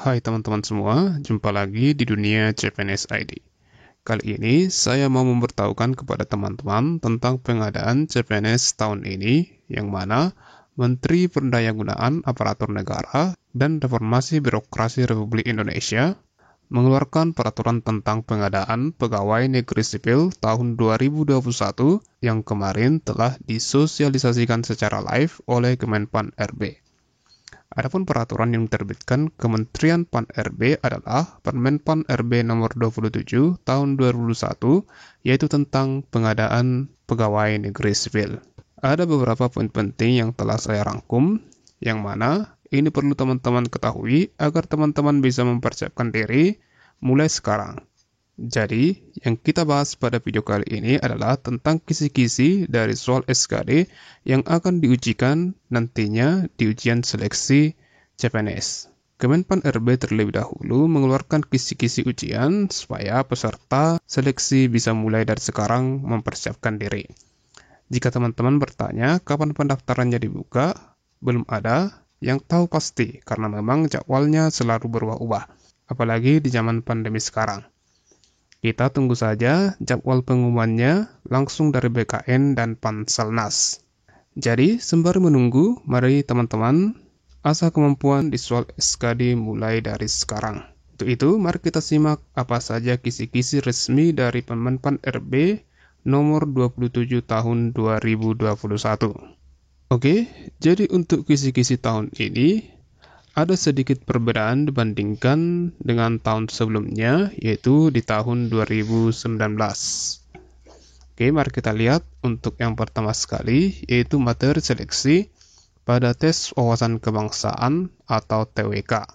Hai teman-teman semua, jumpa lagi di dunia CPNS ID. Kali ini saya mau memberitahukan kepada teman-teman tentang pengadaan CPNS tahun ini, yang mana Menteri Pendayagunaan Aparatur Negara dan Reformasi Birokrasi Republik Indonesia mengeluarkan peraturan tentang pengadaan pegawai negeri sipil tahun 2021 yang kemarin telah disosialisasikan secara live oleh Kemenpan RB. Adapun peraturan yang diterbitkan Kementerian Pan-RB adalah Permen Pan-RB nomor 27 tahun 2021, yaitu tentang pengadaan pegawai negeri sipil. Ada beberapa poin penting yang telah saya rangkum, yang mana ini perlu teman-teman ketahui agar teman-teman bisa mempersiapkan diri mulai sekarang. Jadi, yang kita bahas pada video kali ini adalah tentang kisi-kisi dari soal SKD yang akan diujikan nantinya di ujian seleksi CPNS. Kemenpan RB terlebih dahulu mengeluarkan kisi-kisi ujian supaya peserta seleksi bisa mulai dari sekarang mempersiapkan diri. Jika teman-teman bertanya kapan pendaftarannya dibuka, belum ada yang tahu pasti karena memang jadwalnya selalu berubah-ubah, apalagi di zaman pandemi sekarang. Kita tunggu saja jadwal pengumumannya langsung dari BKN dan Panselnas. Jadi, sembari menunggu, mari teman-teman asah kemampuan di soal SKD mulai dari sekarang. Untuk itu, mari kita simak apa saja kisi-kisi resmi dari Kemenpan RB nomor 27 tahun 2021. Oke, jadi untuk kisi-kisi tahun ini, ada sedikit perbedaan dibandingkan dengan tahun sebelumnya, yaitu di tahun 2019. Oke, mari kita lihat untuk yang pertama sekali, yaitu materi seleksi pada tes wawasan kebangsaan atau TWK.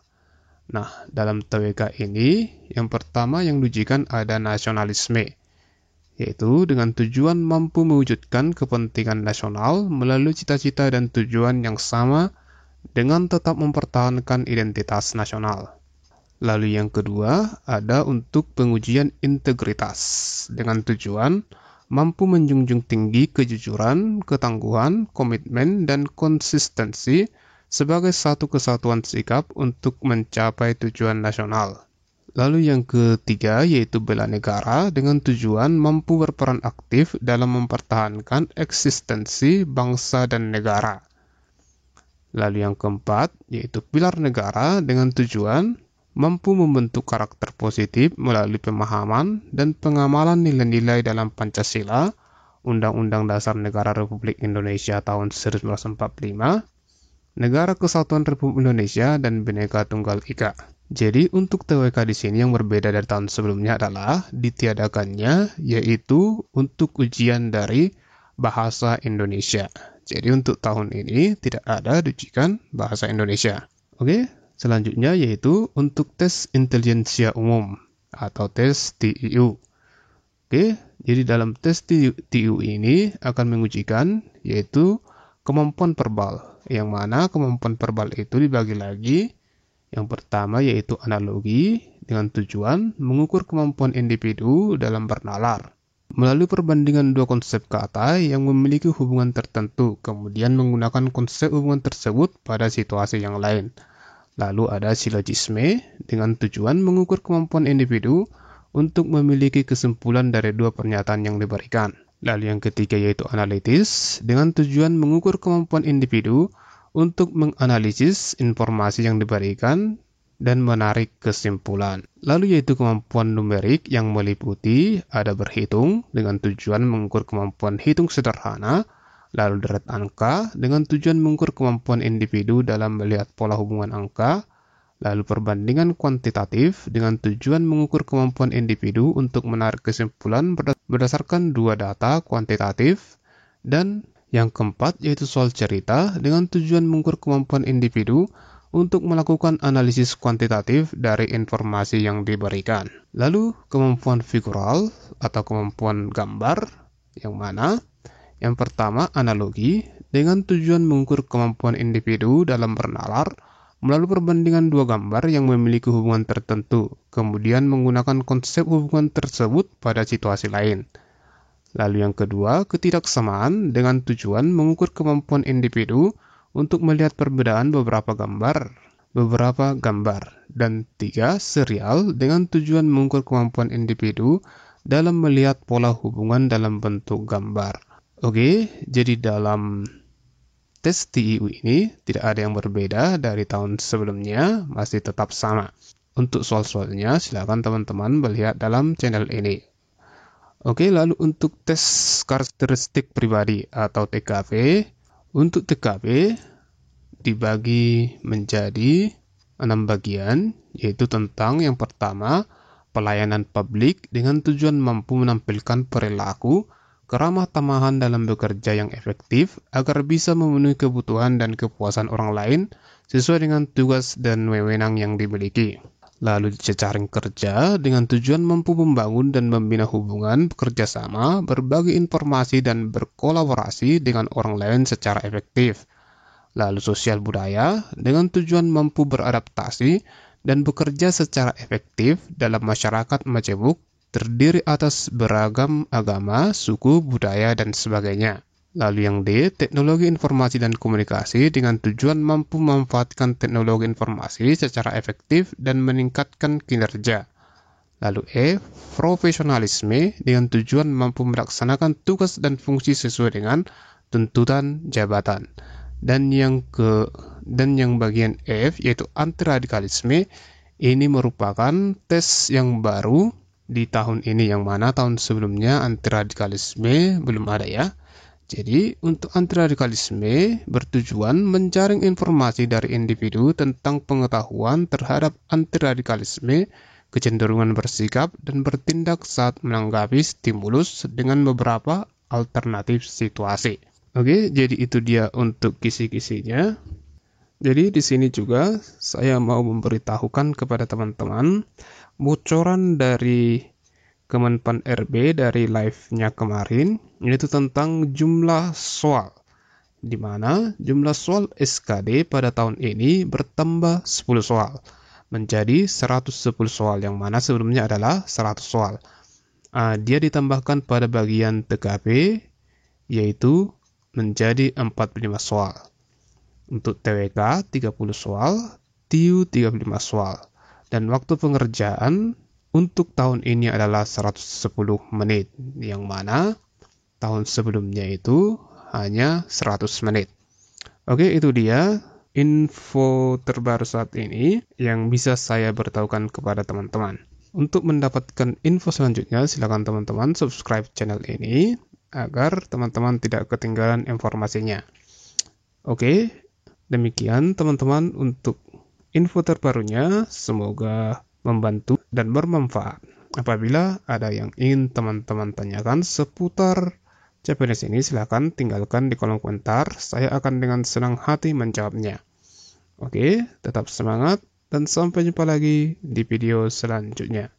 Nah, dalam TWK ini, yang pertama yang diujikan ada nasionalisme, yaitu dengan tujuan mampu mewujudkan kepentingan nasional melalui cita-cita dan tujuan yang sama dengan tetap mempertahankan identitas nasional. Lalu yang kedua, ada untuk pengujian integritas, dengan tujuan mampu menjunjung tinggi kejujuran, ketangguhan, komitmen, dan konsistensi sebagai satu kesatuan sikap untuk mencapai tujuan nasional. Lalu yang ketiga, yaitu bela negara, dengan tujuan mampu berperan aktif dalam mempertahankan eksistensi bangsa dan negara. Lalu yang keempat, yaitu pilar negara dengan tujuan mampu membentuk karakter positif melalui pemahaman dan pengamalan nilai-nilai dalam Pancasila, Undang-Undang Dasar Negara Republik Indonesia tahun 1945, Negara Kesatuan Republik Indonesia, dan Bhinneka Tunggal Ika. Jadi untuk TWK di sini yang berbeda dari tahun sebelumnya adalah ditiadakannya, yaitu untuk ujian dari bahasa Indonesia. Jadi untuk tahun ini tidak ada diujikan bahasa Indonesia. Oke, selanjutnya yaitu untuk tes intelijensia umum atau tes TIU. Oke, jadi dalam tes TIU ini akan mengujikan yaitu kemampuan verbal, yang mana kemampuan verbal itu dibagi lagi. Yang pertama yaitu analogi dengan tujuan mengukur kemampuan individu dalam bernalar melalui perbandingan dua konsep kata yang memiliki hubungan tertentu, kemudian menggunakan konsep hubungan tersebut pada situasi yang lain. Lalu ada silogisme dengan tujuan mengukur kemampuan individu untuk memiliki kesimpulan dari dua pernyataan yang diberikan. Lalu yang ketiga yaitu analitis dengan tujuan mengukur kemampuan individu untuk menganalisis informasi yang diberikan dan menarik kesimpulan. Lalu yaitu kemampuan numerik yang meliputi ada berhitung dengan tujuan mengukur kemampuan hitung sederhana, lalu deret angka dengan tujuan mengukur kemampuan individu dalam melihat pola hubungan angka, lalu perbandingan kuantitatif dengan tujuan mengukur kemampuan individu untuk menarik kesimpulan berdasarkan dua data kuantitatif, dan yang keempat yaitu soal cerita dengan tujuan mengukur kemampuan individu untuk melakukan analisis kuantitatif dari informasi yang diberikan. Lalu kemampuan figural atau kemampuan gambar, yang mana yang pertama analogi dengan tujuan mengukur kemampuan individu dalam bernalar melalui perbandingan dua gambar yang memiliki hubungan tertentu, kemudian menggunakan konsep hubungan tersebut pada situasi lain. Lalu yang kedua, ketidaksamaan dengan tujuan mengukur kemampuan individu untuk melihat perbedaan beberapa gambar beberapa gambar. Dan 3. Serial dengan tujuan mengukur kemampuan individu dalam melihat pola hubungan dalam bentuk gambar. Oke, jadi dalam tes TIU ini tidak ada yang berbeda dari tahun sebelumnya, masih tetap sama. Untuk soal-soalnya silakan teman-teman melihat dalam channel ini. Oke, lalu untuk tes karakteristik pribadi atau TKP. Untuk TKP dibagi menjadi 6 bagian, yaitu tentang yang pertama, pelayanan publik dengan tujuan mampu menampilkan perilaku keramah tamahan dalam bekerja yang efektif agar bisa memenuhi kebutuhan dan kepuasan orang lain sesuai dengan tugas dan wewenang yang dimiliki. Lalu jejaring kerja dengan tujuan mampu membangun dan membina hubungan bekerja sama, berbagi informasi dan berkolaborasi dengan orang lain secara efektif. Lalu sosial budaya dengan tujuan mampu beradaptasi dan bekerja secara efektif dalam masyarakat majemuk terdiri atas beragam agama, suku, budaya, dan sebagainya. Lalu yang D, teknologi informasi dan komunikasi dengan tujuan mampu memanfaatkan teknologi informasi secara efektif dan meningkatkan kinerja. Lalu E, profesionalisme dengan tujuan mampu melaksanakan tugas dan fungsi sesuai dengan tuntutan jabatan. Dan yang bagian F yaitu antiradikalisme, ini merupakan tes yang baru di tahun ini, yang mana tahun sebelumnya antiradikalisme belum ada ya. Jadi untuk antiradikalisme bertujuan menjaring informasi dari individu tentang pengetahuan terhadap antiradikalisme, kecenderungan bersikap dan bertindak saat menanggapi stimulus dengan beberapa alternatif situasi. Oke, jadi itu dia untuk kisi-kisinya. Jadi di sini juga saya mau memberitahukan kepada teman-teman bocoran dari Kemenpan RB dari live-nya kemarin, yaitu tentang jumlah soal, di mana jumlah soal SKD pada tahun ini bertambah 10 soal menjadi 110 soal, yang mana sebelumnya adalah 100 soal. Dia ditambahkan pada bagian TKP, yaitu menjadi 45 soal. Untuk TWK 30 soal, TIU 35 soal. Dan waktu pengerjaan untuk tahun ini adalah 110 menit, yang mana tahun sebelumnya itu hanya 100 menit. Oke, itu dia info terbaru saat ini yang bisa saya beritahukan kepada teman-teman. Untuk mendapatkan info selanjutnya, silakan teman-teman subscribe channel ini agar teman-teman tidak ketinggalan informasinya. Oke, demikian teman-teman untuk info terbarunya. Semoga membantu dan bermanfaat. Apabila ada yang ingin teman-teman tanyakan seputar CPNS ini, silakan tinggalkan di kolom komentar. Saya akan dengan senang hati menjawabnya. Oke, tetap semangat dan sampai jumpa lagi di video selanjutnya.